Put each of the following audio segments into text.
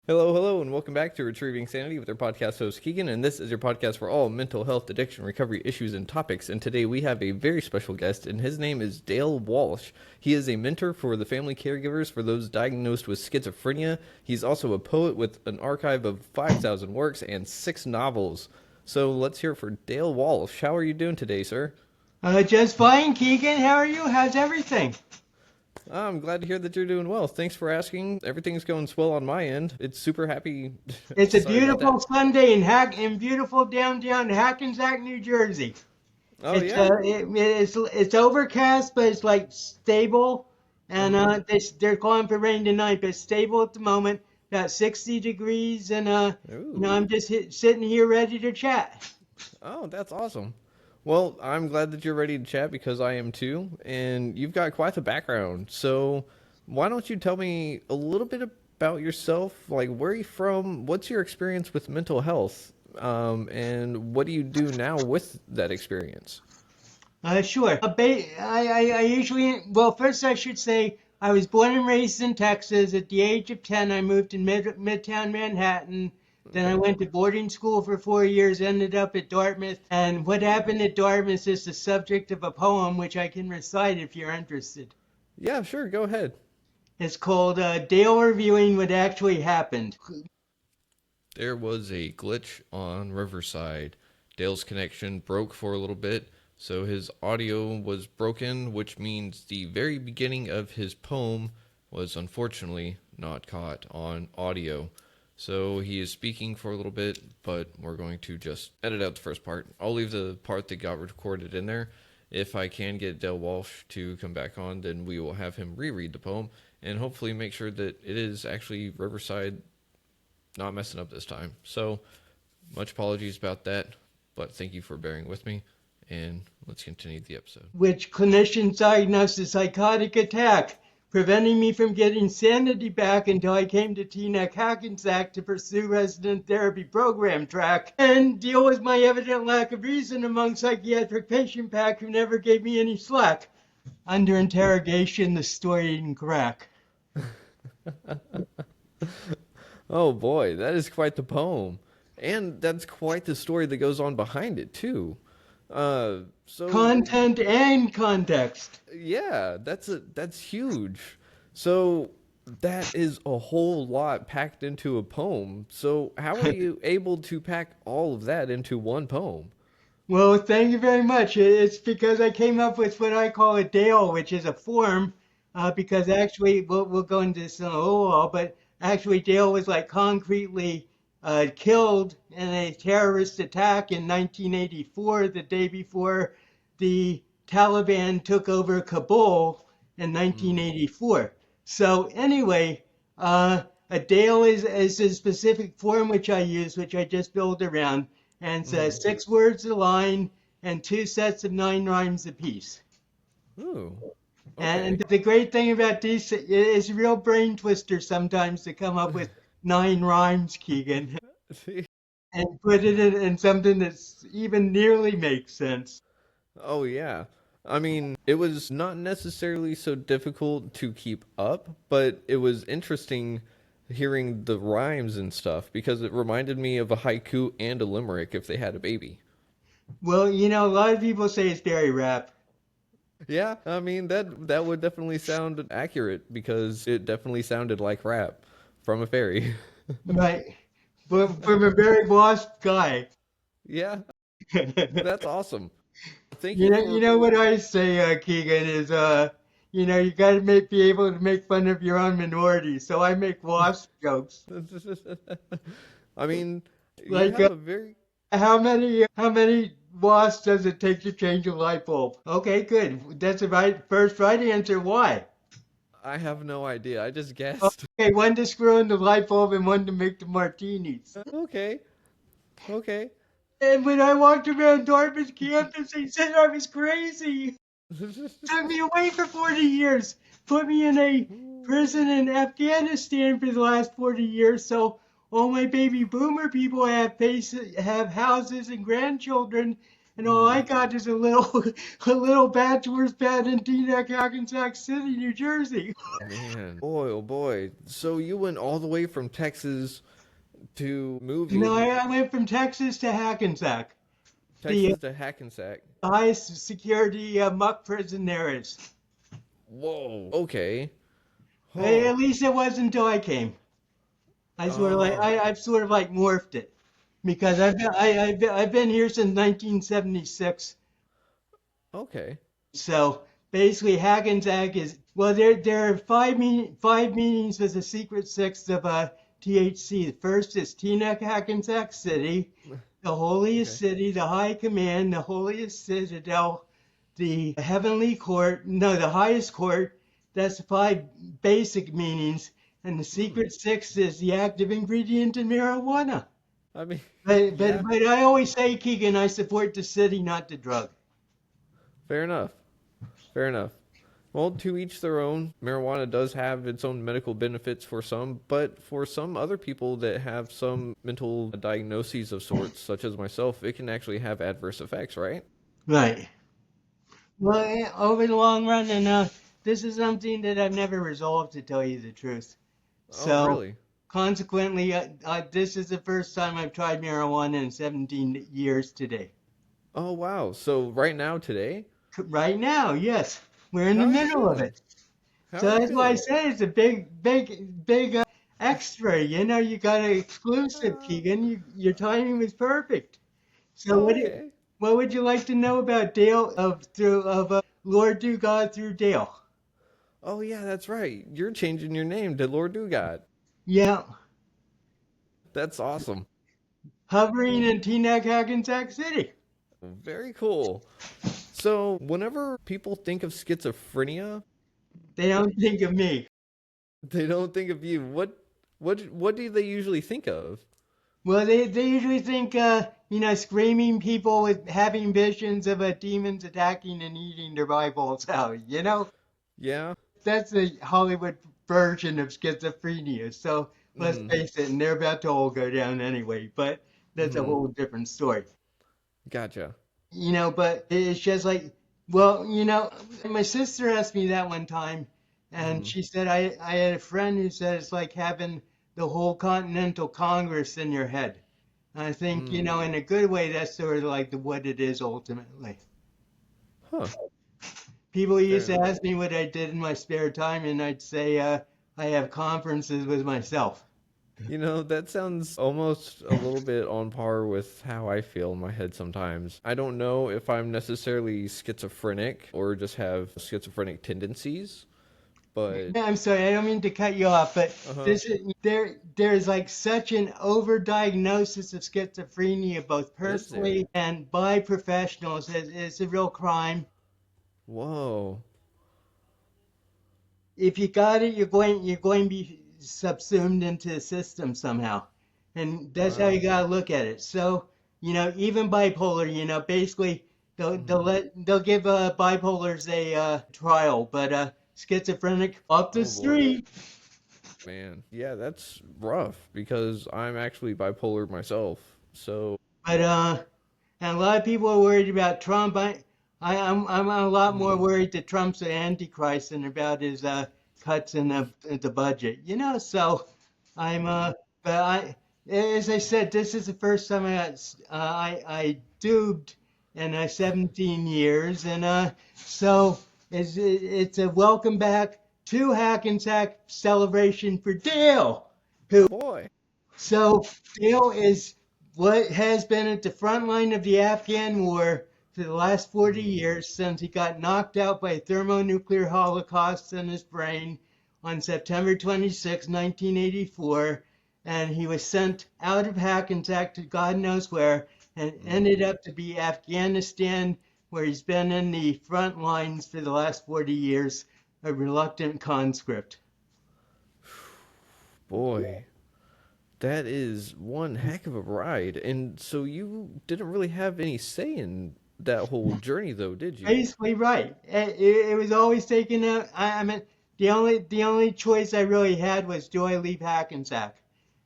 Hello, hello, and welcome back to Retrieving Sanity with our podcast host Keegan, and this is your podcast for all mental health, addiction, recovery issues, and topics. And today we have a very special guest, and his name is Dale Walsh. He is a mentor for the family caregivers for those diagnosed with schizophrenia. He's also a poet with an archive of 5,000 works and 6 novels. So let's hear it for Dale Walsh. How are you doing today, sir? Just fine, Keegan. How are you? How's everything? I'm glad to hear that you're doing well. Thanks for asking. Everything's going swell on my end. It's super happy. It's a Sorry about beautiful that. Sunday in beautiful downtown Hackensack, New Jersey. Oh, yeah? It's overcast, but it's like stable, and Mm-hmm. they're calling for rain tonight, but it's stable at the moment. About 60 degrees, and Ooh. I'm just sitting here ready to chat. Oh, that's awesome. Well, I'm glad that you're ready to chat because I am too, and you've got quite the background. So, why don't you tell me a little bit about yourself? Like, where are you from? What's your experience with mental health? And what do you do now with that experience? Sure. I usually, well, first I should say I was born and raised in Texas. At the age of 10, I moved to Midtown Manhattan. Then I Okay. went to boarding school for 4 years, ended up at Dartmouth. And what happened at Dartmouth is the subject of a poem which I can recite if you're interested. Yeah, sure. Go ahead. It's called Dale Reviewing What Actually Happened. There was a glitch on Riverside. Dale's connection broke for a little bit, so his audio was broken, which means the very beginning of his poem was unfortunately not caught on audio. So he is speaking for a little bit, but we're going to just edit out the first part. I'll leave the part that got recorded in there. If I can get Dale Walsh to come back on, then we will have him reread the poem and hopefully make sure that it is actually Riverside not messing up this time. So, much apologies about that, but thank you for bearing with me, and let's continue the episode. Which clinicians diagnosed a psychotic attack, preventing me from getting sanity back until I came to Teaneck Hackensack to pursue resident therapy program track and deal with my evident lack of reason among psychiatric patient pack who never gave me any slack. Under interrogation, the story didn't crack. Oh boy, that is quite the poem. And that's quite the story that goes on behind it, too. So Content and context. yeah, that's huge. So that is a whole lot packed into a poem. So how are you able to pack all of that into one poem? Well, thank you very much. It's because I came up with what I call a Dale, which is a form, because actually, we'll go into this in a little while, but actually, Dale was like concretely killed in a terrorist attack in 1984, the day before the Taliban took over Kabul in Mm, 1984. So, anyway, a Dale is a specific form which I use, which I just build around and mm-hmm. says 6 words a line and 2 sets of 9 rhymes apiece. Ooh, And okay. the great thing about these is a real brain twister sometimes to come up with 9 rhymes, Keegan, and put it in something that's even nearly makes sense. Oh yeah. I mean, it was not necessarily so difficult to keep up, but it was interesting hearing the rhymes and stuff because it reminded me of a haiku and a limerick if they had a baby. Well, a lot of people say it's very rap, Yeah, I mean that would definitely sound accurate because it definitely sounded like rap from a fairy. right? But from a very lost guy. Yeah, you that's awesome. Thank you you for know what I say, Keegan, is you got to be able to make fun of your own minority. So I make wasp jokes. I mean, you Like, have a very how many wasps does it take to change a light bulb? Okay, good. That's the first right answer. Why? I have no idea. I just guessed. Okay, one to screw in the light bulb and one to make the martinis. Okay. Okay. And when I walked around Dartmouth campus, they said I was crazy. Took me away for 40 years. Put me in a prison in Afghanistan for the last 40 years. So all my baby boomer people have houses and grandchildren, and all I Mm. got is a little a little bachelor's pad in Teaneck, Hackensack City, New Jersey. Man, boy, oh boy. So you went all the way from Texas to No, movie, I went from Texas to Hackensack, the Texas to Hackensack. highest security muck prison there is. Whoa. Okay. Huh. At least it was until I came. Oh. I've sort of like morphed it because I've been here since 1976. Okay. So basically, Hackensack is well. There are five meanings with the secret six of THC. The first is Teaneck, Hackensack City, the holiest Okay. city, the high command, the holiest citadel, the heavenly court. No, the highest court. That's the five basic meanings. And the Hmm. secret six is the active ingredient in marijuana. I mean, But yeah. but but I always say, Keegan, I support the city, not the drug. Fair enough. Fair enough. Well, to each their own. Marijuana does have its own medical benefits for some, but for some other people that have some mental diagnoses of sorts, such as myself, it can actually have adverse effects, right? Right. Well, over the long run, and this is something that I've never resolved, to tell you the truth. Oh, So, really? consequently, this is the first time I've tried marijuana in 17 years today. Oh, wow. So right now, today, Right now, yes, we're in the how are you middle of feeling? it. How So are you that's why I feeling? say it's a big extra. You know, you got an exclusive, Uh, Keegan. Your timing was perfect. So oh, okay. what would you like to know about Dale of Lord Do God through Dale? Oh, yeah, that's right. You're changing your name to Lord Dugat. Yeah, That's awesome. hovering in Teaneck, Hackensack City. Very cool. So, whenever people think of schizophrenia, They don't think of me. they don't think of you. What do they usually think of? Well, they usually think, screaming people with having visions of demons attacking and eating their eyeballs out. You know, Yeah. that's the Hollywood version of schizophrenia. So let's Mhm. face it, and they're about to all go down anyway. But that's a Mhm. whole different story. Gotcha. But it's just like, well, my sister asked me that one time, and Mhm. she said I had a friend who said it's like having the whole Continental Congress in your head. And I think, Mm. in a good way, that's sort of like what it is ultimately. Huh. People Fair used to enough. ask me what I did in my spare time, and I'd say I have conferences with myself. That sounds almost a little bit on par with how I feel in my head sometimes. I don't know if I'm necessarily schizophrenic or just have schizophrenic tendencies, but Yeah, I'm sorry, I don't mean to cut you off, but uh-huh. there's like such an overdiagnosis of schizophrenia, both Is personally there? and by professionals. It's a real crime. Whoa. If you got it, you're going to be subsumed into the system somehow, and that's how you Wow. got to look at it. So, even bipolar, basically Mhm. they'll give bipolars a trial, but schizophrenic up the Oh boy. street. Man. Yeah, that's rough because I'm actually bipolar myself. So, But and a lot of people are worried about Trump. I'm a lot more hmm. worried that Trump's an antichrist than about his cuts in the budget. So I'm but as I said, this is the first time I duped in 17 years, and so it's a welcome back to Hackensack celebration for Dale, Oh who boy. so Dale is what has been at the front line of the Afghan war for the last 40 Mhm. years since he got knocked out by a thermonuclear holocaust in his brain on September 26, 1984. And he was sent out of Hackensack to God knows where and ended Mhm. up to be Afghanistan, where he's been in the front lines for the last 40 years, a reluctant conscript. Boy, that is one heck of a ride. And so you didn't really have any say in that whole journey though, did you? Basically right. It was always taken out. I mean, the only choice I really had was do I leave Hackensack?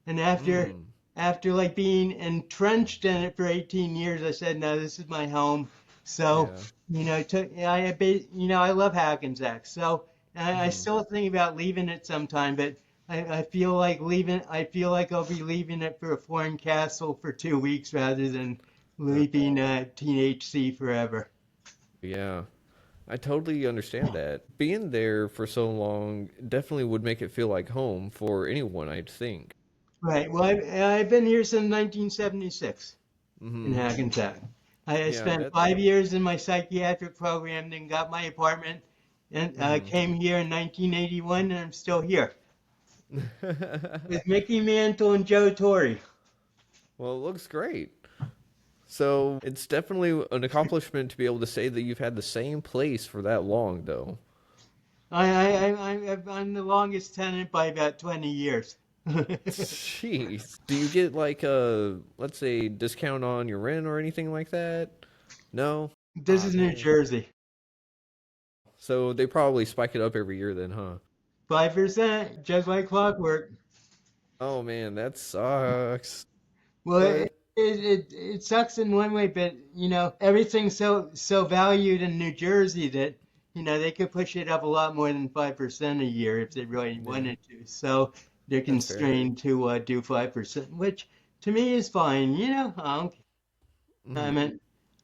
And after Mm. after like being entrenched in it for 18 years, I said, no, this is my home. So, Yeah. I love Hackensack. So I Hmm. still think about leaving it sometime, but I feel like I'll be leaving it for a foreign castle for 2 weeks rather than Uh, leaving teenage C forever. yeah. I totally understand that. Being there for so long definitely would make it feel like home for anyone, I'd think. Right. Well, I've been here since 1976 in Hmm. Hackensack. I Yeah, spent that. 5 years in my psychiatric program, then got my apartment, and Hmm. came here in 1981, and I'm still here with Mickey Mantle and Joe Torre. Well, it looks great. So it's definitely an accomplishment to be able to say that you've had the same place for that long, though. I'm the longest tenant by about 20 years. Jeez. Do you get like a, let's say, discount on your rent or anything like that? No? This Ah, is New man. Jersey. So they probably spike it up every year then, huh? 5%, just like clockwork. Oh man, that sucks. Well, But it sucks in one way, but everything's so valued in New Jersey that they could push it up a lot more than 5% a year if they really yeah, wanted to. So they're that's fair. constrained to do 5%, which to me is fine. I don't care. I Hmm. mean,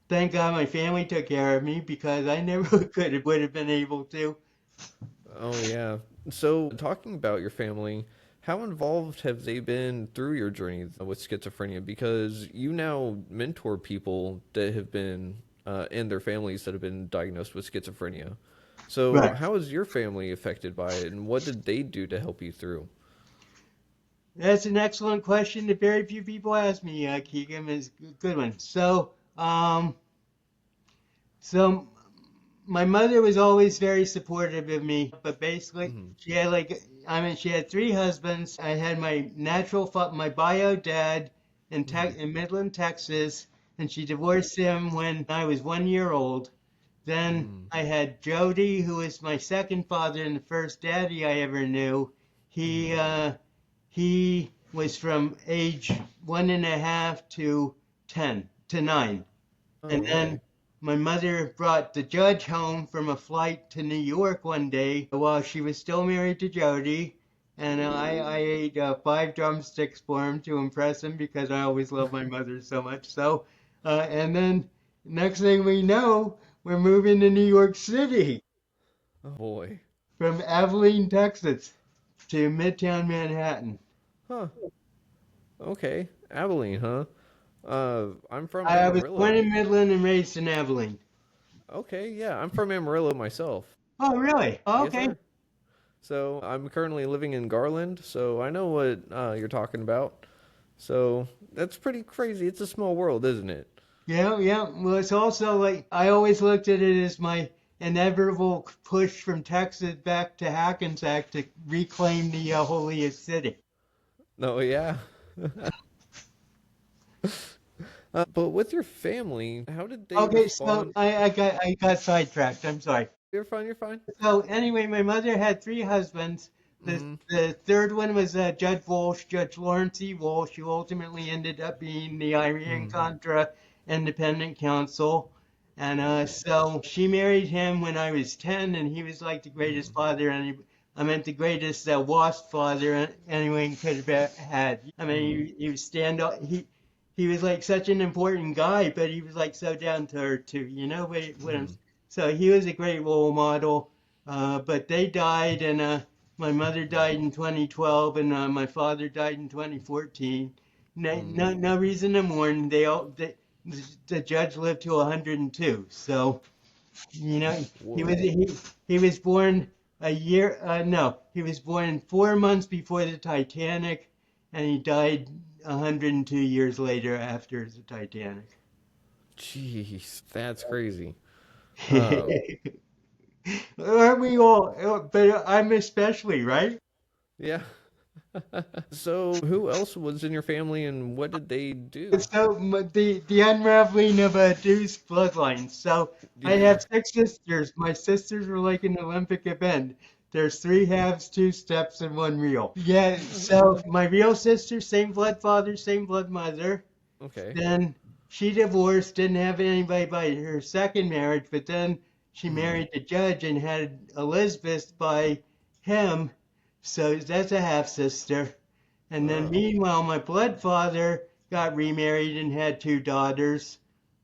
thank God my family took care of me because I never would have been able to. Oh yeah. So talking about your family, how involved have they been through your journey with schizophrenia? Because you now mentor people that have been and their families that have been diagnosed with schizophrenia. So Right. how is your family affected by it, and what did they do to help you through? That's an excellent question that very few people ask me, Keegan. Is a good one. So my mother was always very supportive of me, but basically Hmm. she had three husbands. I had my bio dad Hmm. In Midland, Texas, and she divorced him when I was 1 year old. Then Hmm. I had Jody, who was my second father and the first daddy I ever knew. He Hmm. uh, he was from age 1.5 to 9. And Oh, then okay. my mother brought the judge home from a flight to New York one day while she was still married to Jody. And I ate 5 drumsticks for him to impress him because I always loved my mother so much. And then next thing we know, we're moving to New York City Oh boy. from Abilene, Texas to Midtown Manhattan. Huh. Okay. Abilene, huh? I'm from I was born Amarillo. in Midland and raised in Abilene. Okay, yeah, I'm from Amarillo myself. Oh, really? Oh, Yes, okay. sir. So I'm currently living in Garland, so I know what you're talking about. So that's pretty crazy. It's a small world, isn't it? Yeah, yeah. Well, it's also like I always looked at it as my inevitable push from Texas back to Hackensack to reclaim the holiest city. No, yeah. But with your family, how did they Okay, so respond? I got sidetracked. I'm sorry. You're fine. You're fine. So anyway, my mother had three husbands. Mm-hmm. The third one was Judge Walsh, Judge Lawrence E. Walsh, who ultimately ended up being the Iran Mm-hmm. Contra Independent Counsel. And so she married him when I was 10, and he was like the greatest father I meant the greatest WASP father anyone could have had. I Mm-hmm. mean, he was stand up. He was like such an important guy, but he was like so down to earth too. You know what I'm Mm-hmm. so he was a great role model, but they died, and my mother died in 2012, and my father died in 2014. No, Mm-hmm. no reason to mourn. The judge lived to 102, so you know he was Whoa. he was born a year. No, he was born 4 months before the Titanic, and he died 102 years later after the Titanic. Jeez, that's crazy. Uh, Aren't we all? But I'm especially, right? yeah. So who else was in your family, and what did they do? So the unraveling of a Deuce bloodline. So I Yeah. have six sisters. My sisters were like an Olympic event. there's three halves, two steps, and one real. Yeah, so my real sister, same blood father, same blood mother. Okay. Then she divorced, didn't have anybody by her second marriage, but then she Hmm. married the judge and had Elizabeth by him. So that's a half sister. And then Oh. meanwhile, my blood father got remarried and had two daughters.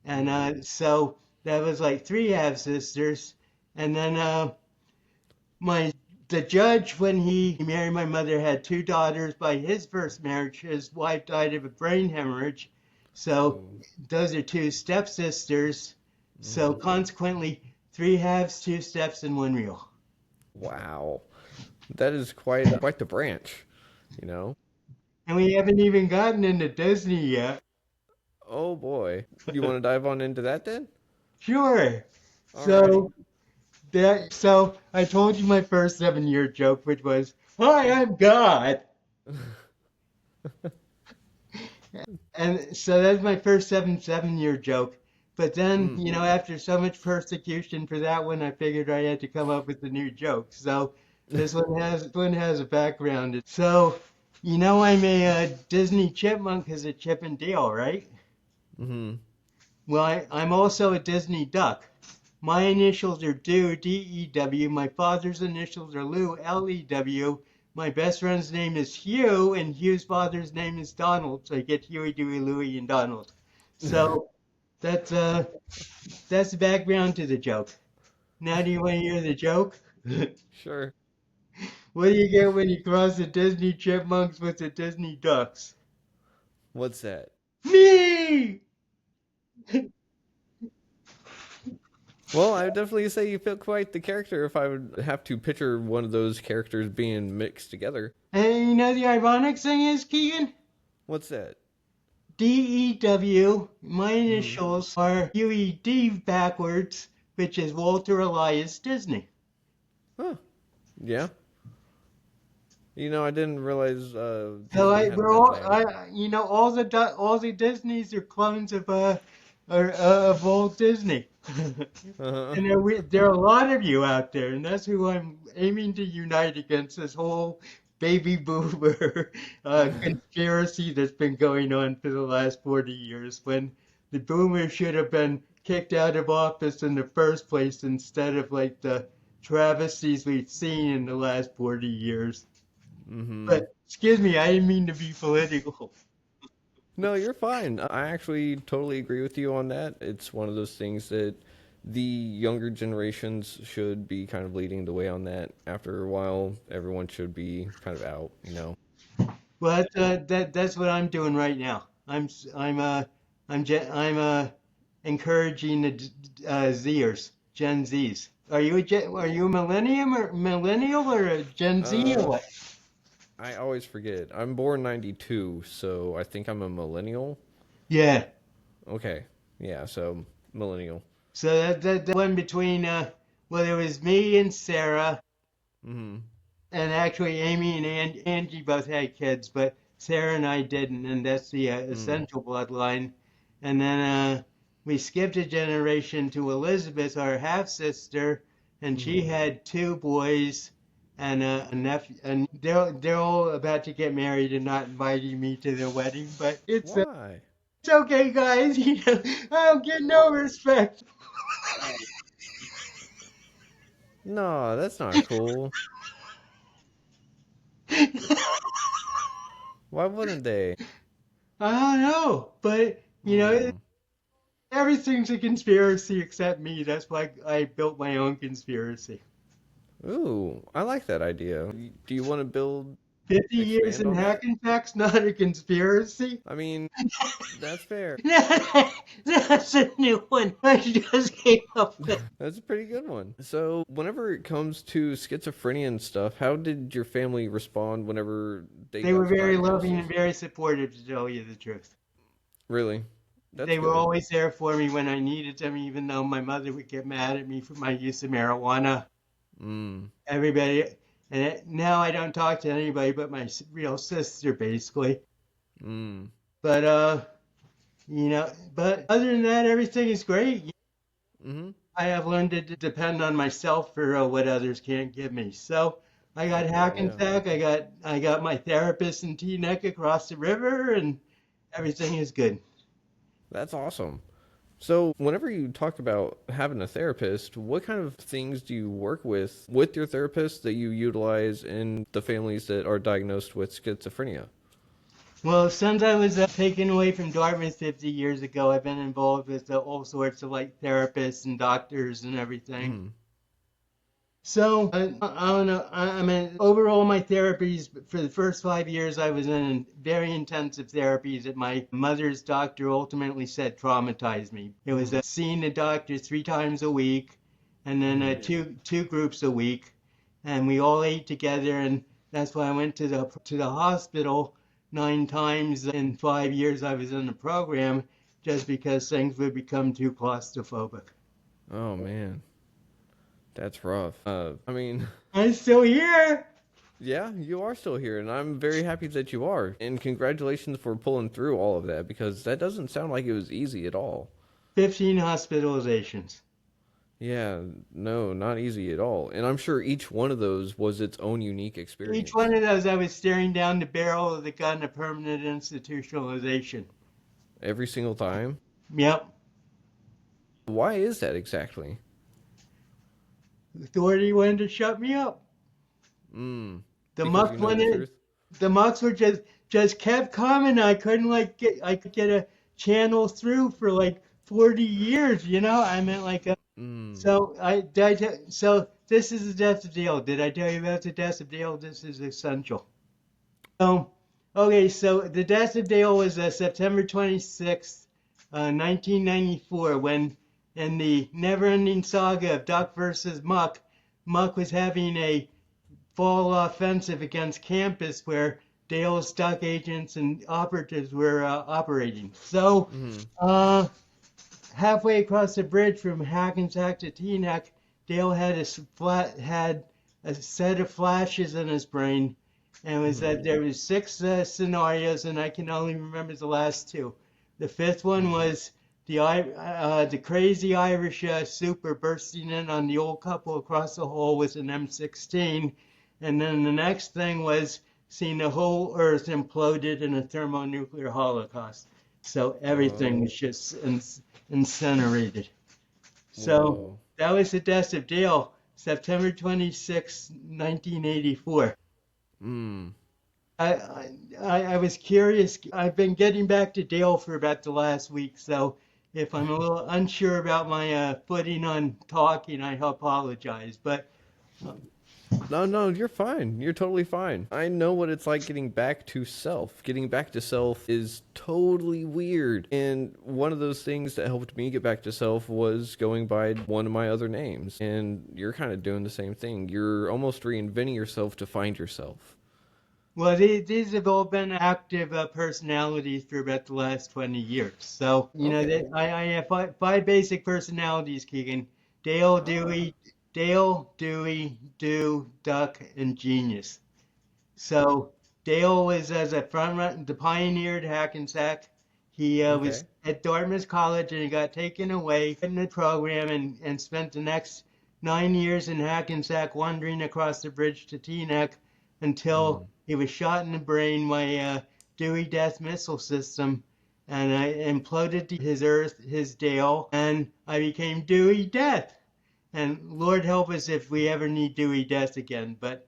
And Hmm. so that was like three half sisters. And then my the judge, when he married my mother, had two daughters by his first marriage. His wife died of a brain hemorrhage. So Ooh. those are two stepsisters. So Hmm. consequently, three halves, two steps, and one real. Wow. That is quite the branch, you know? And we haven't even gotten into Disney yet. Oh boy. You want to dive on into that then? Sure. All right. So I told you my first 7 year joke, which was, "Hi, I'm God." And so that's my first 7 year joke. But then, Mm. after so much persecution for that one, I figured I had to come up with a new joke. So this one has a background. So, I'm a Disney chipmunk as a Chip and Dale, right? Hmm. Well, I'm also a Disney duck. My initials are Dew, My father's initials are Lou, Lew. My best friend's name is Hugh, and Hugh's father's name is Donald. So I get Huey, Dewey, Louie, and Donald. So that's uh that's the background to the joke. Now do you want to hear the joke? Sure. What do you get when you cross the Disney chipmunks with the Disney ducks? What's that? Me! Well, I would definitely say you fit quite the character if I would have to picture one of those characters being mixed together. And the ironic thing is, Keegan? What's that? DEW, my Hmm. initials are Huey D backwards, which is Walter Elias Disney. Huh. Yeah. I didn't realize So Disney had a middle name. all the Disneys are clones of Walt Disney. Uh-huh. And there are a lot of you out there, and that's who I'm aiming to unite against this whole baby boomer conspiracy that's been going on for the last 40 years, when the boomers should have been kicked out of office in the first place instead of like the travesties we've seen in the last 40 years. Hmm. But excuse me, I didn't mean to be political. No, you're fine. I actually totally agree with you on that. It's one of those things that the younger generations should be kind of leading the way on that. After a while, everyone should be kind of out. Well, that's what I'm doing right now. I'm encouraging the Zers, Gen Zs. Are you a millennial or a Gen Z or Uh, what? I always forget. I'm born 92, so I think I'm a millennial. Yeah. Okay. Yeah, so millennial. So that one between well, it was me and Sarah, Hmm. and actually Amy and Angie both had kids, but Sarah and I didn't, and that's the Mm. essential bloodline. And then we skipped a generation to Elizabeth, our half sister, and she Hmm. had two boys and a nephew, and they're all about to get married and not inviting me to their wedding, but Why? it's okay, guys. I don't get no respect. No, that's not cool. Why wouldn't they? I don't know, but Hmm. everything's a conspiracy except me. That's why I built my own conspiracy. Ooh, I like that idea. Do you want to 50 years expand in on that? Hackensack's not a conspiracy? I mean, that's fair. That's a new one I just came up with. That's a pretty good one. So, whenever it comes to schizophrenia and stuff, how did your family respond whenever they They were got the very loving and diagnosis? very supportive, to tell you the truth. Really? That's They were good. always there for me when I needed them, even though my mother would get mad at me for my use of marijuana. Mm. Everybody, now I don't talk to anybody but my real sister, basically. Mm. But but other than that, everything is great. Mm-hmm. I have learned to depend on myself for what others can't give me. So I got Yeah, Hackensack. I got my therapist in Teaneck across the river, and everything is good. that's awesome. So, whenever you talk about having a therapist, what kind of things do you work with your therapist that you utilize in the families that are diagnosed with schizophrenia? Well, since I was taken away from Dartmouth 50 years ago, I've been involved with all sorts of like therapists and doctors and everything. Mm, So I don't know. I mean, overall, my therapies for the first 5 years, I was in very intensive therapies that my mother's doctor ultimately said traumatized me. It was mm, seeing the doctor 3 times a week, and then mm. two groups a week, and we all ate together, and that's why I went to the hospital 9 times in 5 years I was in the program, just because things would become too claustrophobic. Oh man, that's rough. I mean, I'm still here. yeah, you are still here, and I'm very happy that you are. And congratulations for pulling through all of that because that doesn't sound like it was easy at all. 15 hospitalizations. Yeah, no, not easy at all. And I'm sure each one of those was its own unique Each experience. one of those, I was staring down the barrel of the gun of permanent institutionalization. Every single time. Yep. Why is that exactly? Authority wanted to shut me up. Mm, The because you mucks know the wanted, truth? the mucks were just kept coming. I couldn't like get a channel through for like 40 years, you know? I meant like Mm, so so this is the death of Dale. Did I tell you about the death of Dale? This is essential. So, okay, so the death of Dale was September 26th, 1994, when in the never-ending saga of Duck versus Muck, Muck was having a fall offensive against campus where Dale's Duck agents and operatives were operating. So, mm, uh, halfway across the bridge from Hackensack to Teaneck, Dale had a set of flashes in his brain, and it was mm, that there was six scenarios, and I can only remember the last two. The fifth one mm. was the crazy Irish super bursting in on the old couple across the hall with an M16, and then the next thing was seeing the whole Earth imploded in a thermonuclear holocaust. So everything Oh, was just incinerated. So whoa. that was the death of Dale, September 26, 1984. Mm. I was curious. I've been getting back to Dale for about the last week, so if I'm a little unsure about my footing on talking, I apologize. But uh, No, no, you're fine. You're totally fine. I know what it's like getting back to self. Getting back to self is totally weird. And one of those things that helped me get back to self was going by one of my other names. And you're kind of doing the same thing. You're almost reinventing yourself to find yourself. well, these have all been active personalities for about the last 20 years. So, Okay. I have five basic personalities, Keegan. Dale, Ah. Dewey, Do, Duck, and Genius. So Dale was as a front run, the pioneer at Hackensack. He was Okay. at Dartmouth College and he got taken away in the program and spent the next 9 years in Hackensack wandering across the bridge to Teaneck until Mm. he was shot in the brain by a Dewey Death Missile System, and I imploded his Earth, his Dale, and I became Dewey Death. And Lord help us if we ever need Dewey Death again. But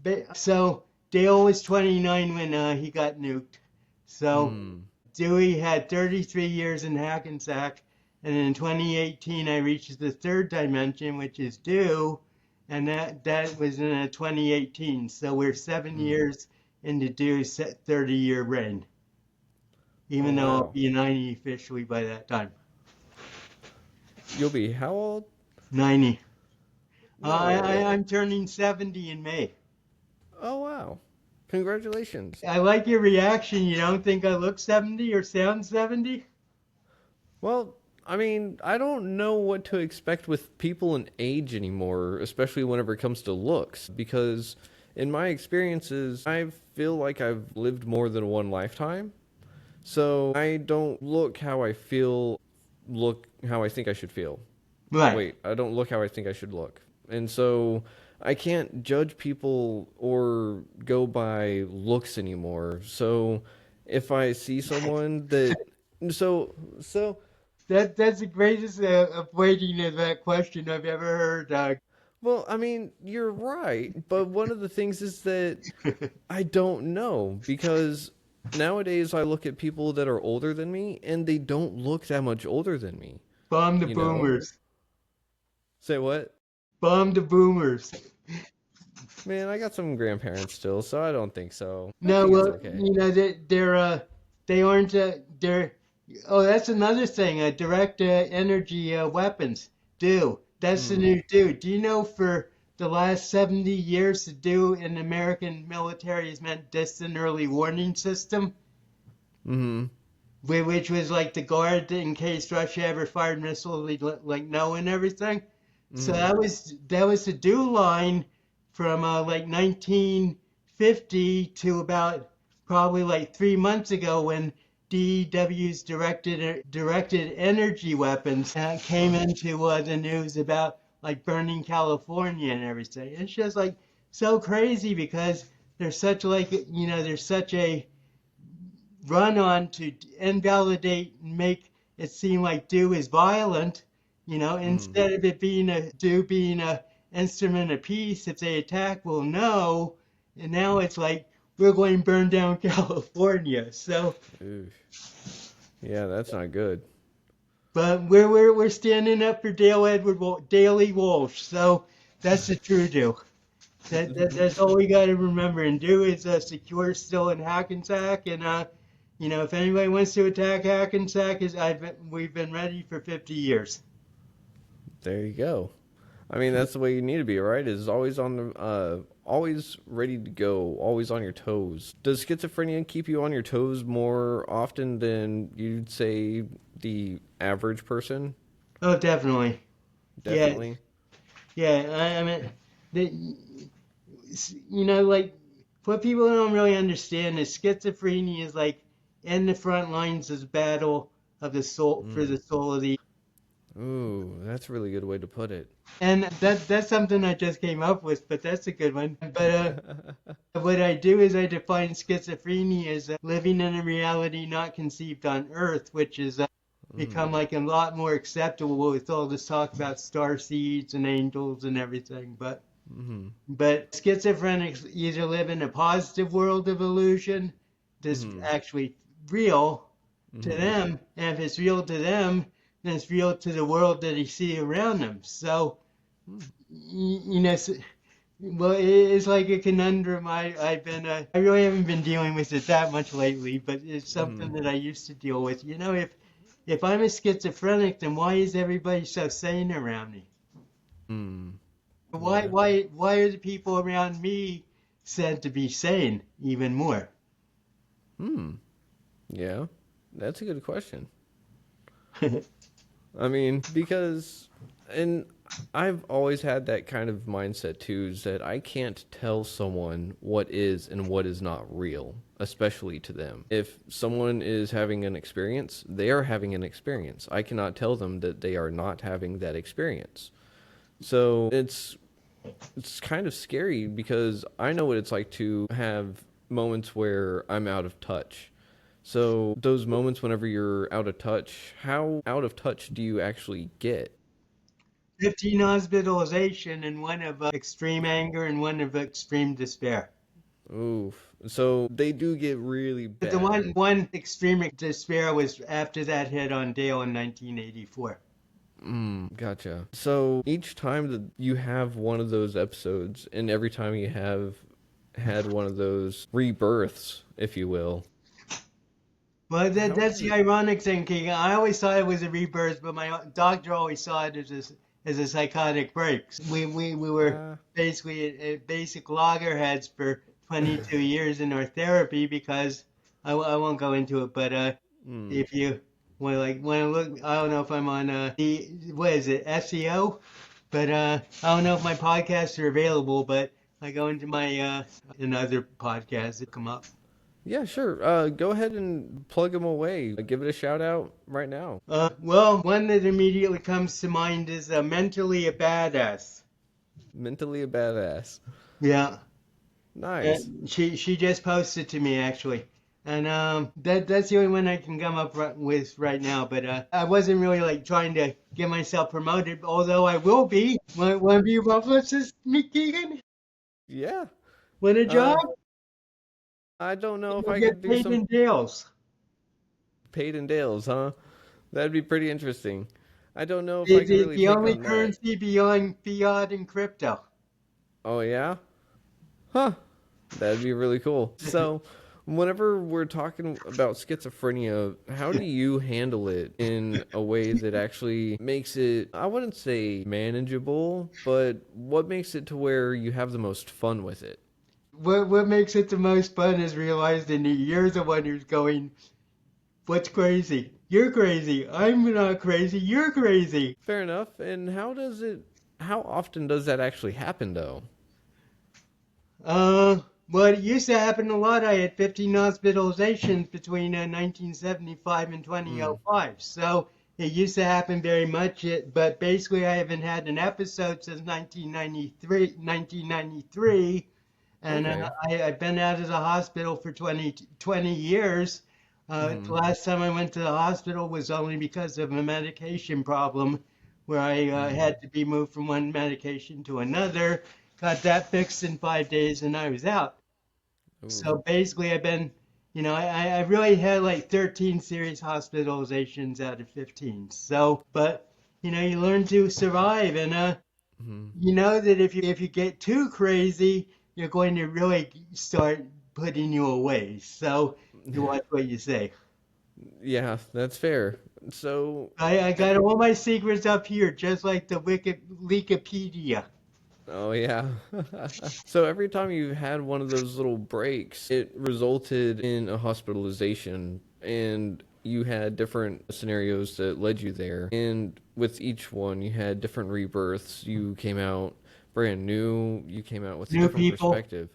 but so Dale was 29 when he got nuked. So Mm. Dewey had 33 years in Hackensack, and in 2018 I reached the third dimension, which is Dew, and that was in 2018. So we're seven Mm. years into Dew's 30-year reign, Oh, even though I'll wow. be 90 officially by that time. You'll be how old? 90. No way. I'm turning 70 in May. Oh, wow. Congratulations. I like your reaction. You don't think I look 70 or sound 70? Well, I mean, I don't know what to expect with people in age anymore, especially whenever it comes to looks, because in my experiences, I feel like I've lived more than one lifetime. So I don't look how I feel, look how I think I should feel. Right. Wait, I don't look how I think I should look. And so I can't judge people or go by looks anymore. So if I see someone that so That's the greatest avoiding of that question I've ever heard. well, I mean, you're right, but one of the things is that I don't know because nowadays I look at people that are older than me and they don't look that much older than me, Bomb the you know? boomers. Say what? Bomb the boomers. Man, I got some grandparents still, so I don't think so. I No, think it's well, okay. you know, they aren't, they're, oh, that's another thing, direct energy weapons. Do. That's the Mm. new do. Do you know for the last 70 years, the do in the American military has meant distant early warning system, Mm-hmm. which was like the guard in case Russia ever fired missiles, they'd like know and everything. So Mm-hmm. that was the do line from like 1950 to about probably like 3 months ago when DEW's directed energy weapons came into the news about like burning California and everything. It's just like so crazy because there's such like there's such a run on to invalidate and make it seem like do is violent, Mm-hmm. instead of it being a do being a instrument of peace. If they attack, we'll know. And now it's like we're going to burn down California. So, Oof. Yeah, that's not good. but we're standing up for Daley Walsh. So that's the true do. That's all we got to remember and do is secure still in Hackensack and if anybody wants to attack Hackensack, we've been ready for 50 years. There you go. I mean, that's the way you need to be, right? Is always on the, always ready to go, always on your toes. Does schizophrenia keep you on your toes more often than you'd say the average person? Oh, definitely. Yeah, Definitely. yeah. I mean, the, like what people don't really understand is schizophrenia is like in the front lines of the battle of the soul for the Mm. soul of the. Ooh, that's a really good way to put it. And that's something I just came up with, but that's a good one. But what I do is I define schizophrenia as living in a reality not conceived on Earth, which is become Mm. like a lot more acceptable with all this talk about star seeds and angels and everything. Mm-hmm. But schizophrenics either live in a positive world of illusion that's Mm-hmm. actually real to Mm-hmm. them, and if it's real to them, then it's real to the world that they see around them. So, Mm. you know, well, it's like a conundrum. I really haven't been dealing with it that much lately, but it's Mm-hmm. something that I used to deal with. If I'm a schizophrenic, then why is everybody so sane around me? Mm. Why Yeah. why why are the people around me said to be sane even more? Hmm. Yeah. That's a good question. I mean, because, and I've always had that kind of mindset too, is that I can't tell someone what is and what is not real, especially to them. If someone is having an experience, they are having an experience. I cannot tell them that they are not having that experience. So it's kind of scary because I know what it's like to have moments where I'm out of touch. So those moments whenever you're out of touch, how out of touch do you actually get? 15 hospitalization and one of extreme anger and one of extreme despair. Oof. So they do get really But the bad. one extreme despair was after that hit on Dale in 1984. Gotcha. So each time that you have one of those episodes, and every time you have had one of those rebirths, if you will, Well, how that's does the it? ironic thing, Keegan. I always thought it was a rebirth, but my doctor always saw it as a psychotic break. We were Uh, basically at basic loggerheads for 22 years in our therapy because I won't go into it, but mm, if you want to look, I don't know if I'm on the what is it SEO, but I don't know if my podcasts are available, but I go into my another podcast that come up. Yeah, sure. Go ahead and plug them away. Give it a shout out right now. Well, one that immediately comes to mind is mentally a badass. Mentally a badass. Yeah. Nice. She just posted to me actually, and that's the only one I can come up with right now. But I wasn't really like trying to get myself promoted, although I will be. Want to be a publicist, me Keegan? Yeah. Want a job? Uh, I don't know if You'll I get could do paid some in deals. paid in Dales, huh? That'd be pretty interesting. I don't know if The, I could the, really the take only on that. currency beyond fiat and crypto. Oh, yeah? Huh. That'd be really cool. So, whenever we're talking about schizophrenia, how do you handle it in a way that actually makes it, I wouldn't say manageable, but what makes it to where you have the most fun with it? What makes it the most fun is realizing that you're the one who's going, what's crazy? You're crazy. I'm not crazy. You're crazy. Fair enough. And how often does that actually happen, though? Uh, well, it used to happen a lot. I had 15 hospitalizations between 1975 and Mm. 2005. So it used to happen very much. But basically, I haven't had an episode since 1993. And Okay. I've been out of the hospital for 20 years. The Mm-hmm. last time I went to the hospital was only because of a medication problem where I Mm. had to be moved from one medication to another. Got that fixed in 5 days and I was out. Ooh. So basically, I've been, I really had like 13 serious hospitalizations out of 15. So, but, you learn to survive. And Mm-hmm. you know that if you get too crazy, you're going to really start putting you away. So you watch what you say. Yeah, that's fair. So, I got every all my secrets up here, just like the Wikipedia. oh yeah. So every time you had one of those little breaks, it resulted in a hospitalization, and you had different scenarios that led you there. And with each one, you had different rebirths. You came out brand new. You came out with a New different people. perspective.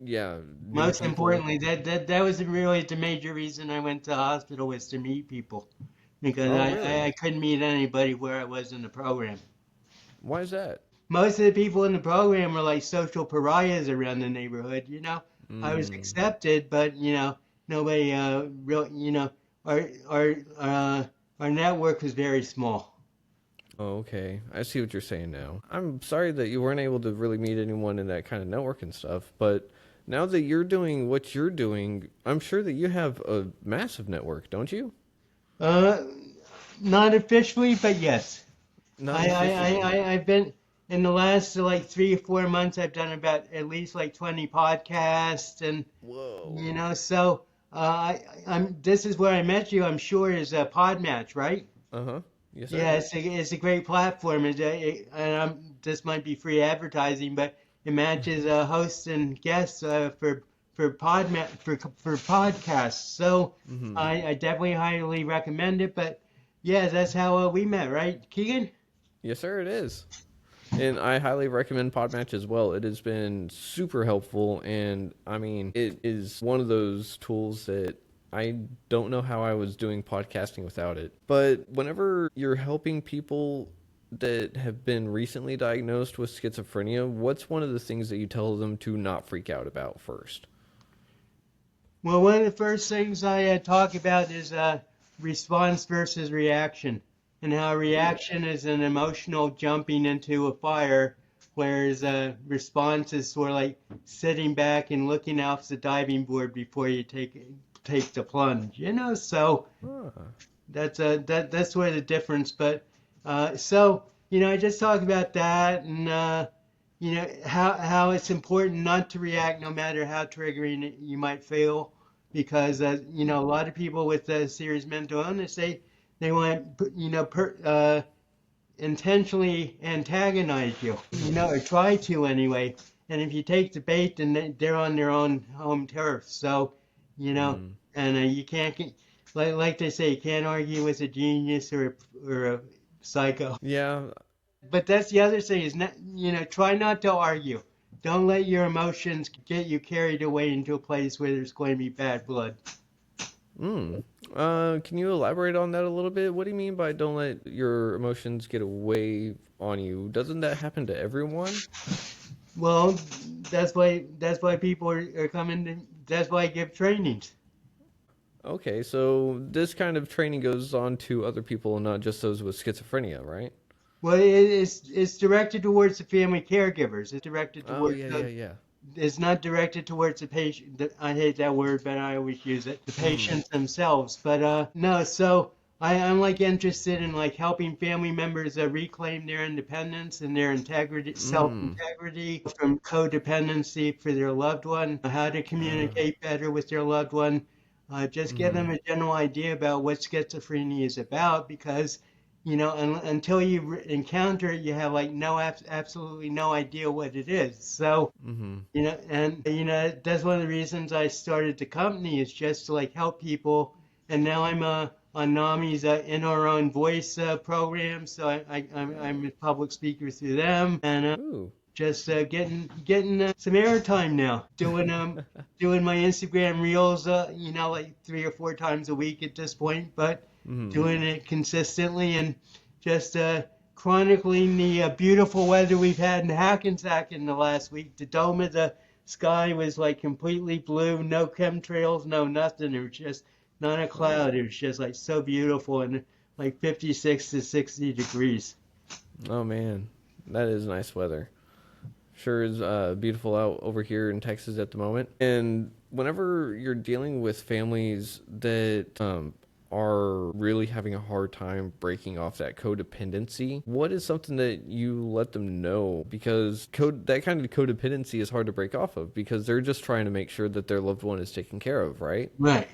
Yeah, new Most people. importantly, that was really the major reason I went to the hospital was to meet people because Oh, I really? couldn't meet anybody where I was in the program. Why is that? Most of the people in the program were like social pariahs around the neighborhood. I was Mm. accepted, but nobody real. Our our uh, our network was very small. Oh, okay. I see what you're saying now. I'm sorry that you weren't able to really meet anyone in that kind of network and stuff, but now that you're doing what you're doing, I'm sure that you have a massive network, don't you? Uh, Not officially, but yes. Not officially. I've been in the last like 3 or 4 months. I've done about at least like 20 podcasts, and Whoa. so I'm. This is where I met you. I'm sure is a Podmatch, right? Uh-huh. Yes, Yeah, sir. it's a great platform. And this might be free advertising, but it matches hosts and guests for podcasts. So Mm-hmm. I definitely highly recommend it. But yeah, that's how we met, right, Keegan? Yes, sir, it is. And I highly recommend Podmatch as well. It has been super helpful, and I mean, it is one of those tools that I don't know how I was doing podcasting without it. But whenever you're helping people that have been recently diagnosed with schizophrenia, what's one of the things that you tell them to not freak out about first? Well, one of the first things I talk about is response versus reaction, and how Ooh. reaction is an emotional jumping into a fire, whereas response is sort of like sitting back and looking off the diving board before you take the plunge. So Ah. that's where the difference. But so I just talk about that, and how it's important not to react no matter how triggering you might feel, because a lot of people with serious mental illness, they want intentionally antagonize you, or try to anyway. And if you take the bait, then they're on their own home turf. So, you know, Mm. and you can't get, like they say, you can't argue with a genius or a psycho. Yeah. But that's the other thing is not, try not to argue. don't let your emotions get you carried away into a place where there's going to be bad blood. Mm. Can you elaborate on that a little bit? What do you mean by don't let your emotions get away on you? Doesn't that happen to everyone? Well, that's why people are coming to, that's why I give trainings. Okay, so this kind of training goes on to other people, not just those with schizophrenia, right? Well, it's directed towards the family caregivers. It's directed Oh, towards yeah, yeah, the, yeah. it's not directed towards the patient. I hate that word, but I always use it. The Mm-hmm. patients themselves. But no, so I'm like interested in like helping family members reclaim their independence and their integrity, Mm. self-integrity from codependency for their loved one, how to communicate better with their loved one. Just give Mm-hmm. them a general idea about what schizophrenia is about because until you encounter it, you have like absolutely no idea what it is. So, Mm-hmm. and that's one of the reasons I started the company is just to like help people. And now I'm on NAMI's In Our Own Voice program, so I'm a public speaker through them, and Ooh. just getting some airtime now. Doing my Instagram reels, like 3 or 4 times a week at this point, but Mm-hmm. doing it consistently and just chronicling the beautiful weather we've had in Hackensack in the last week. The dome of the sky was like completely blue, no chemtrails, no nothing. It was just not a Oh. cloud. It was just like so beautiful and like 56 to 60 degrees. Oh man, that is nice weather. Sure is beautiful out over here in Texas at the moment. And whenever you're dealing with families that are really having a hard time breaking off that codependency, what is something that you let them know? Because that kind of codependency is hard to break off of because they're just trying to make sure that their loved one is taken care of, right? Right.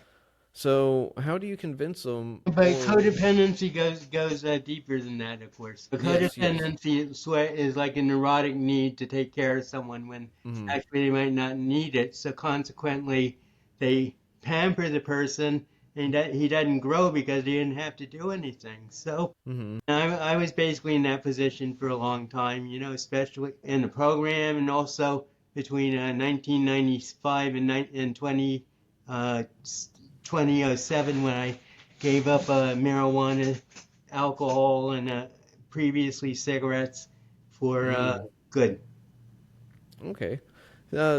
So how do you convince them But or codependency goes deeper than that, of course. But yes, yes. codependency is like a neurotic need to take care of someone when Mhm. actually they might not need it. So consequently, they pamper the person, and that he doesn't grow because he didn't have to do anything. So Mhm. I was basically in that position for a long time, especially in the program and also between 1995 and 2007 when I gave up marijuana, alcohol, and previously cigarettes for Mm. good. Okay.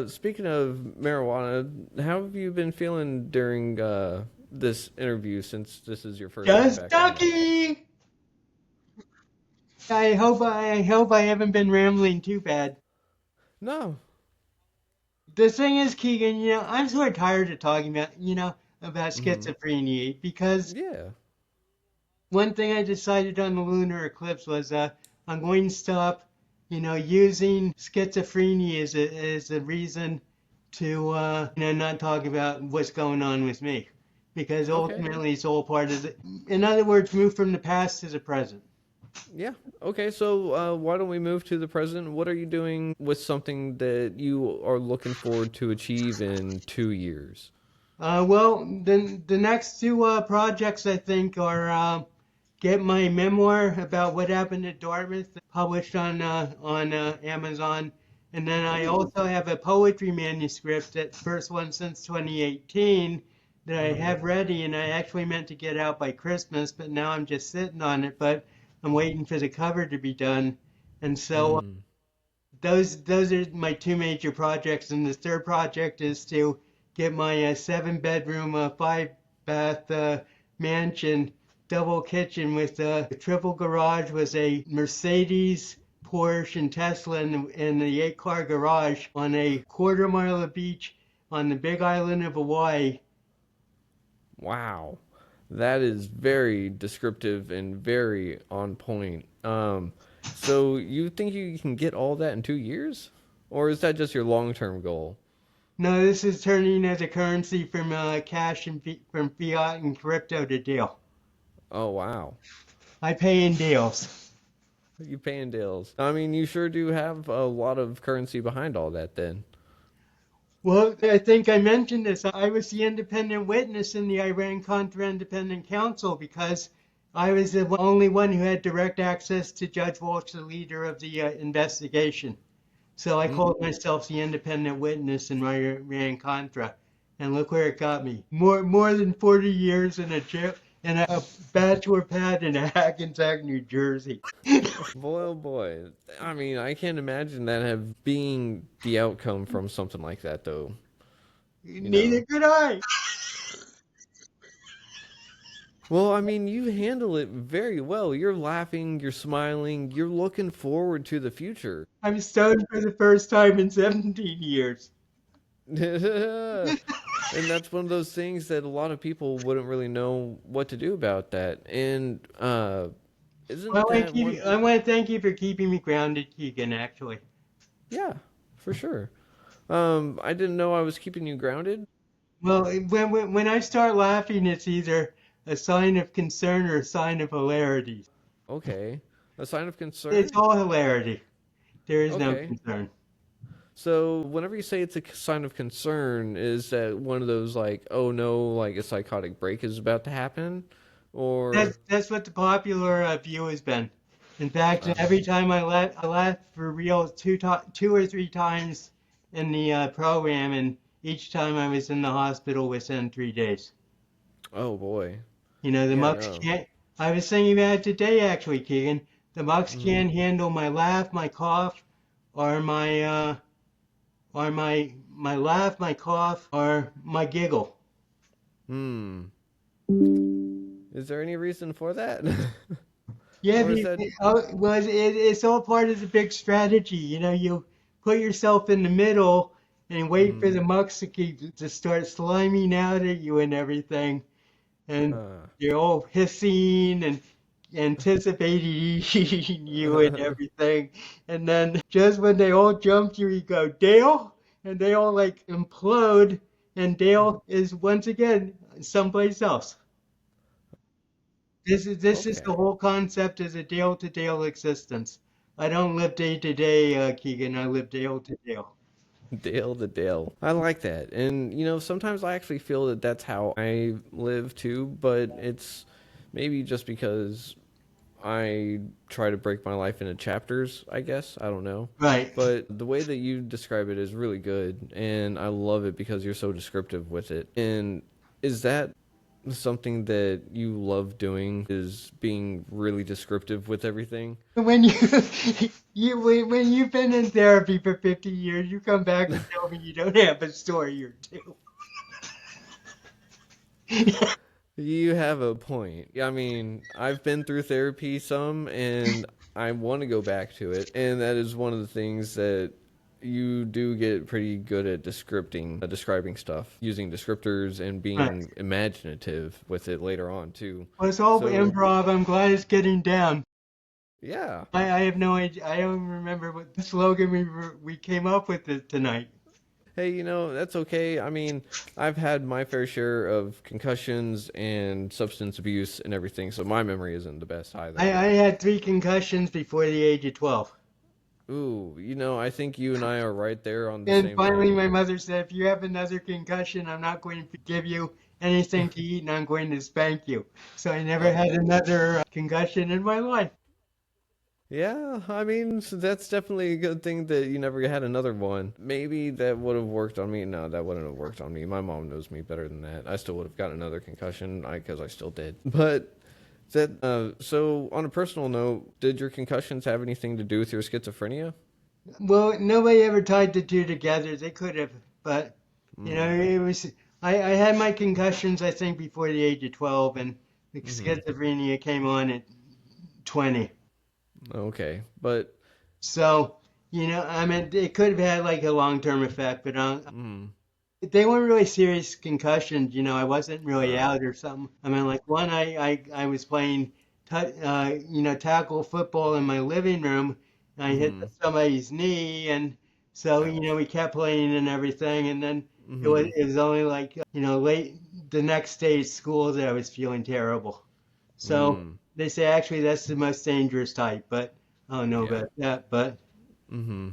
Speaking of marijuana, how have you been feeling during this interview since this is your first time Just back on? ducky. I hope I haven't been rambling too bad. No. The thing is, Keegan, I'm sort of tired of talking about Mm-hmm. schizophrenia because Yeah. one thing I decided on the lunar eclipse was I'm going to stop, using schizophrenia as a reason to not talk about what's going on with me, because Okay. ultimately it's all part of the. In other words, move from the past to the present. Yeah. Okay. So why don't we move to the present? What are you doing with something that you are looking forward to achieve in 2 years? Well, the next two projects I think are get my memoir about what happened at Dartmouth published on Amazon, and then I Ooh. also have a poetry manuscript, that first one since 2018, that I Mm-hmm. have ready, and I actually meant to get out by Christmas, but now I'm just sitting on it. But I'm waiting for the cover to be done, and so Mm. those are my two major projects, and the third project is to get my 7 bedroom, 5 bath mansion, double kitchen with a triple garage with a Mercedes, Porsche, and Tesla in the 8-car garage on a quarter mile of beach on the Big Island of Hawaii. Wow. That is very descriptive and very on point. So you think you can get all that in 2 years? Or is that just your long term goal? No, this is turning as a currency from cash and from fiat and crypto to deal. Oh, wow. I pay in deals. You paying deals. I mean, you sure do have a lot of currency behind all that then. Well, I think I mentioned this. I was the independent witness in the Iran-Contra Independent Council because I was the only one who had direct access to Judge Walsh, the leader of the investigation. So I Mm. called myself the independent witness and ran contra. And look where it got me. More than 40 years in a jail and a bachelor pad in Hackensack, New Jersey. Boy, oh boy. I mean, I can't imagine that have being the outcome from something like that, though. You Neither know. could I. Well, I mean, you handle it very well. You're laughing, you're smiling, you're looking forward to the future. I'm stoned for the first time in 17 years. And that's one of those things that a lot of people wouldn't really know what to do about that. And isn't Well, that one? I want to thank you for keeping me grounded, Keegan, actually. Yeah, for sure. I didn't know I was keeping you grounded. Well, when I start laughing, it's either a sign of concern or a sign of hilarity. Okay, a sign of It's concern. all hilarity. There is no Okay, concern. so whenever you say it's a sign of concern, is that one of those like, oh no, like a psychotic break is about to happen, or That's what the popular view has been. In fact, uh, every time I laugh for real two or three times in the program, and each time I was in the hospital within 3 days. oh boy, You know, the yeah, Mucks no, can't. I was thinking about it today, actually, Keegan. The Mucks mm, can't handle my laugh, my cough, or my laugh, my cough, or my giggle. hmm, is there any reason for that, Yeah, or is that? well, it's all part of the big strategy. You know, you put yourself in the middle and wait for Mm, the Mucks to start sliming out at you and everything, and uh, you're all hissing and anticipating eating you and everything. And then just when they all jump you, you go, Dale, and they all like implode, and Dale is once again someplace else. This is the okay. whole concept is a Dale to Dale existence. I don't live day to day, Keegan. I live Dale to Dale. Dale the Dale. I like that. And, sometimes I actually feel that that's how I live too, but it's maybe just because I try to break my life into chapters, I guess. I don't know. Right. But the way that you describe it is really good, and I love it because you're so descriptive with it. And is that something that you love doing, is being really descriptive with everything? When you when you've been in therapy for 50 years, you come back and tell me you don't have a story or two. You have a point. Yeah, I mean, I've been through therapy some, and I want to go back to it. And that is one of the things that you do get pretty good at describing stuff, using descriptors and Right. being imaginative with it later on too. Well, it's all So, improv. I'm glad it's getting down. yeah. I have no idea. I don't remember what the slogan we came up with it tonight. Hey, that's okay. I mean, I've had my fair share of concussions and substance abuse and everything, so my memory isn't the best either. I had three concussions before the age of 12. Ooh, I think you and I are right there on the And same finally, thing. my mother said, if you have another concussion, I'm not going to give you anything to eat and I'm going to spank you. So I never Oh, had another concussion in my life. yeah, I mean, so that's definitely a good thing that you never had another one. Maybe that would have worked on me. No, that wouldn't have worked on me. My mom knows me better than that. I still would have gotten another concussion, because I still did. But so on a personal note, did your concussions have anything to do with your schizophrenia? Well, nobody ever tied the two together. They could have, but Hmm. it was. I had my concussions, I think, before the age of 12, and the Mm-hmm. schizophrenia came on at 20. Okay, but So, I mean, it could have had like a long-term effect, but mm, they weren't really serious concussions. I wasn't really uh, out or something. I mean, like one, I was playing, tackle football in my living room, and I hit mm-hmm. somebody's knee, and so, Ouch. we kept playing and everything, and then Mm-hmm. it was only like, late the next day at school that I was feeling terrible. So Mm. they say actually that's the most dangerous type, but I don't know Yeah. about that, but. Mm-hmm.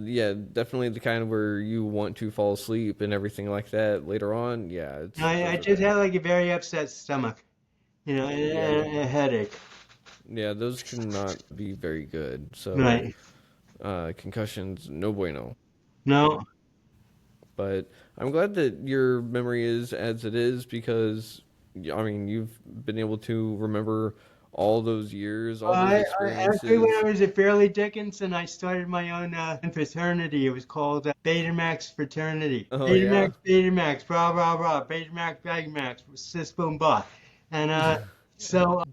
Yeah, definitely the kind where you want to fall asleep and everything like that later on. Yeah, it's I those are just bad. had like a very upset stomach, Yeah, and a headache. yeah, those cannot be very good. So, Right. concussions, no bueno. No, But I'm glad that your memory is as it is because, I mean, you've been able to remember all those years, all those I actually, when experiences. I was at Fairleigh Dickinson, I started my own fraternity. It was called Betamax Fraternity. Oh, yeah? Betamax, Betamax, brah, brah, brah, Betamax, Betamax, sis, boom, bah. And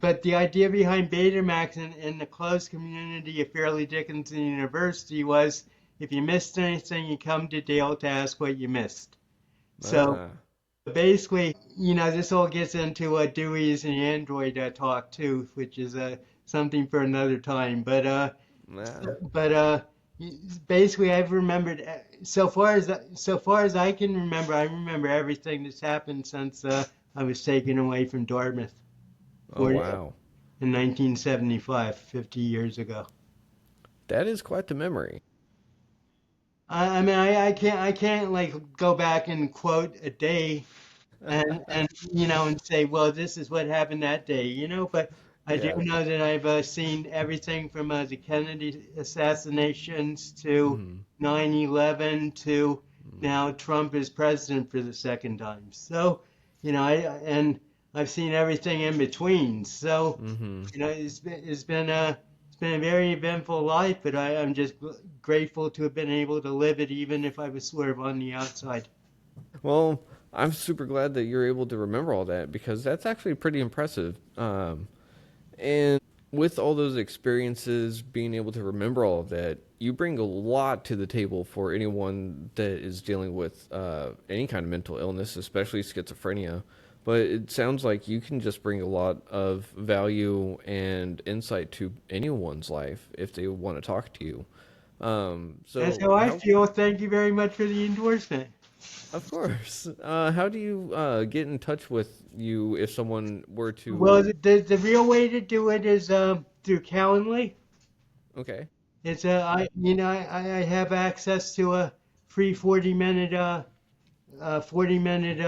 but the idea behind Betamax in the closed community of Fairleigh Dickinson University was if you missed anything, you come to Dale to ask what you missed. So Ah, basically, this all gets into Dewey's and Android talk too, which is something for another time. nah. But basically, I've remembered so far as I can remember. I remember everything that's happened since I was taken away from Dartmouth Oh, 40, wow. in 1975, 50 years ago. That is quite the memory. I mean, I can't like go back and quote a day and and say, well, this is what happened that day, but I do Yeah. know that I've seen everything from the Kennedy assassinations to Hmm. 9/11 to now Trump is president for the second time. So, and I've seen everything in between. So, Hmm. it's been a very eventful life, but I'm just grateful to have been able to live it, even if I was sort of on the outside. Well, I'm super glad that you're able to remember all that because that's actually pretty impressive. And with all those experiences, being able to remember all of that, you bring a lot to the table for anyone that is dealing with any kind of mental illness, especially schizophrenia. But it sounds like you can just bring a lot of value and insight to anyone's life if they want to talk to you. That's So how I how feel. Thank you very much for the endorsement. Of course. How do you get in touch with you if someone were Well, to? the real way to do it is through Calendly. Okay. It's I have access to a free 40 minute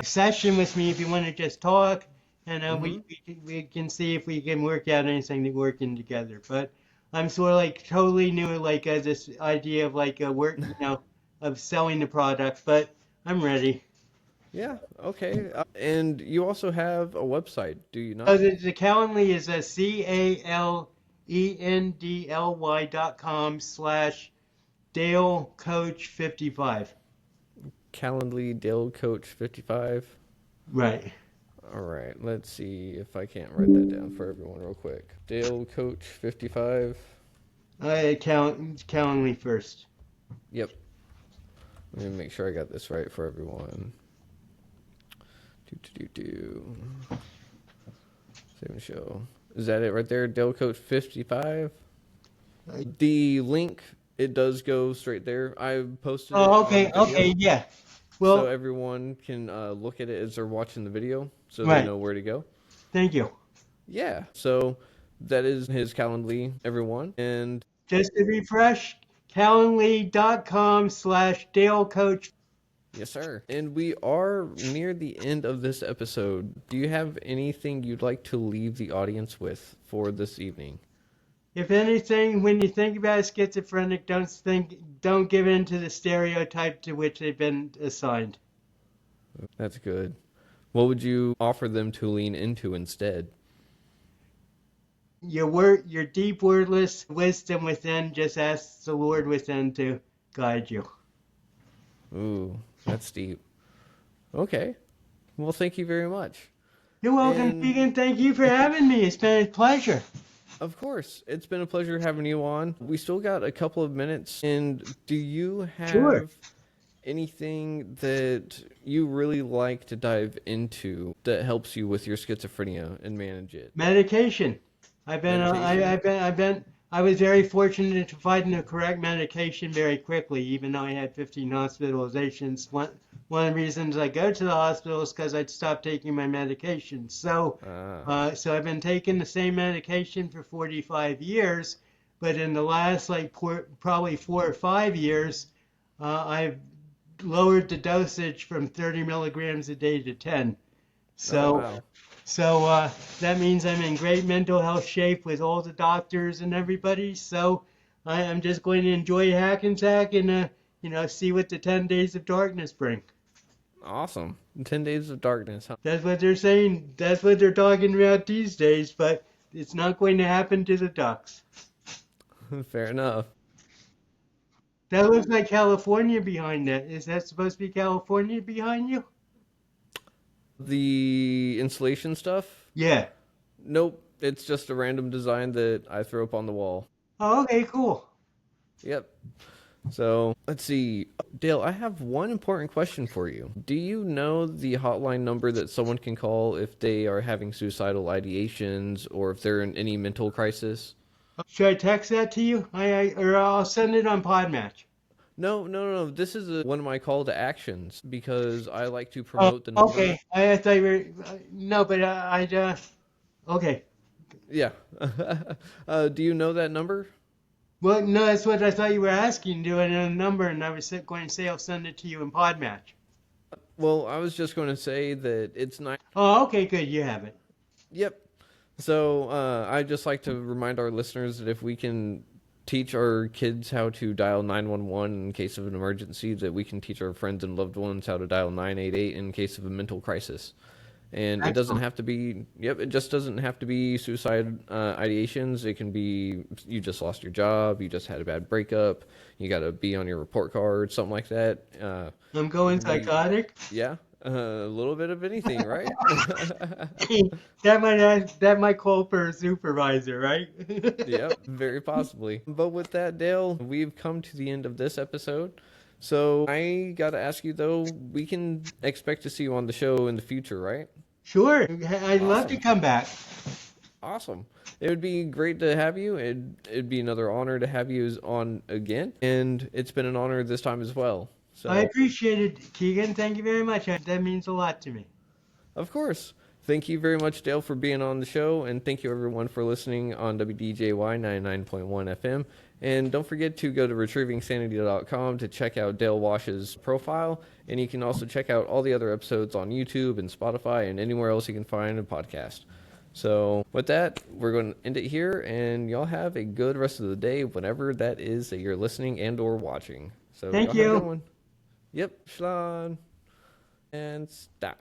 session with me if you want to just talk, and Mm-hmm. we can see if we can work out anything to working together. But I'm sort of like totally new at like this idea of like work, of selling the product, but I'm ready. Yeah. Okay. And you also have a website, do you So not? the Calendly is a CALENDLY.com/Dale Coach 55. Calendly Dale Coach 55. Right. All right. Let's see if I can't write that down for everyone real quick. Dale Coach 55. I Calendly first. Yep. Let me make sure I got this right for everyone. Do do do do. Save and show. Is that it right there? Dale Coach 55. The link, it does go straight there. I posted it Oh, on the okay, okay, video yeah. so Well, everyone can look at it as they're watching the video so they right. know where to go. Thank you. Yeah, so that is his Calendly, everyone. And Just to refresh, Calendly.com/Dale Coach. yes, sir. And we are near the end of this episode. Do you have anything you'd like to leave the audience with for this evening? If anything, when you think about schizophrenic, don't give in to the stereotype to which they've been assigned. That's good. What would you offer them to lean into instead? Your deep wordless wisdom within just asks the Lord within to guide you. Ooh, that's deep. Okay. Well, thank you very much. You're welcome, And Keegan. Thank you for having me. It's been a pleasure. of course, it's been a pleasure having you on. We still got a couple of minutes. And do you Sure. have anything that you really like to dive into that helps you with your schizophrenia and manage it? Medication. Meditation? I was very fortunate to find the correct medication very quickly, even though I had 15 hospitalizations. One of the reasons I go to the hospital is because I'd stopped taking my medication. Ah, So I've been taking the same medication for 45 years, but in the last probably 4 or 5 years, I've lowered the dosage from 30 milligrams a day to 10. oh, So wow. that means I'm in great mental health shape with all the doctors and everybody. So I'm just going to enjoy Hackensack and see what the 10 days of darkness bring. Awesome. 10 Days of Darkness, huh? That's what they're saying. That's what they're talking about these days, but it's not going to happen to the Ducks. Fair enough. That looks like California behind that. Is that supposed to be California behind you? The installation stuff? Yeah. Nope. It's just a random design that I throw up on the wall. Oh, okay, cool. Yep. So let's see. Dale, I have one important question for you. Do you know the hotline number that someone can call if they are having suicidal ideations or if they're in any mental crisis? Should I text that to you? Or I'll send it on Podmatch. No, no, no, no. This is one of my call to actions because I like to Oh, promote the number. okay. I thought you were no, but okay. Yeah. Do you know that number? Well, no, that's what I thought you were asking, doing a number, and I was going to say I'll send it to you in Podmatch. Well, I was just going to say that it's not. Oh, okay, good. You have it. Yep. So I just like to remind our listeners that if we can teach our kids how to dial 911 in case of an emergency, that we can teach our friends and loved ones how to dial 988 in case of a mental crisis. And it doesn't Excellent. have to be, yep, it just doesn't have to be suicide ideations. It can be you just lost your job, you just had a bad breakup, you got to be on your report card, something like that. I'm It going can be, psychotic. yeah, a little bit of anything, right? That might call for a supervisor, right? Yep, very possibly. But with that, Dale, we've come to the end of this episode. So I got to ask you, though, we can expect to see you on the show in the future, right? Sure. I'd love to Awesome. come back. Awesome. It would be great to have you. It'd be another honor to have you on again. And it's been an honor this time as well. I So, appreciate it, Keegan. Thank you very much. That means a lot to me. of course, thank you very much, Dale, for being on the show. And thank you, everyone, for listening on WDJY 99.1 FM. And don't forget to go to retrievingsanity.com to check out Dale Walsh's profile. And you can also check out all the other episodes on YouTube and Spotify and anywhere else you can find a podcast. So with that, we're going to end it here, and y'all have a good rest of the day, whenever that is that you're listening and or watching. So Thank y'all have a good you. one. Yep, Shalom. And stop.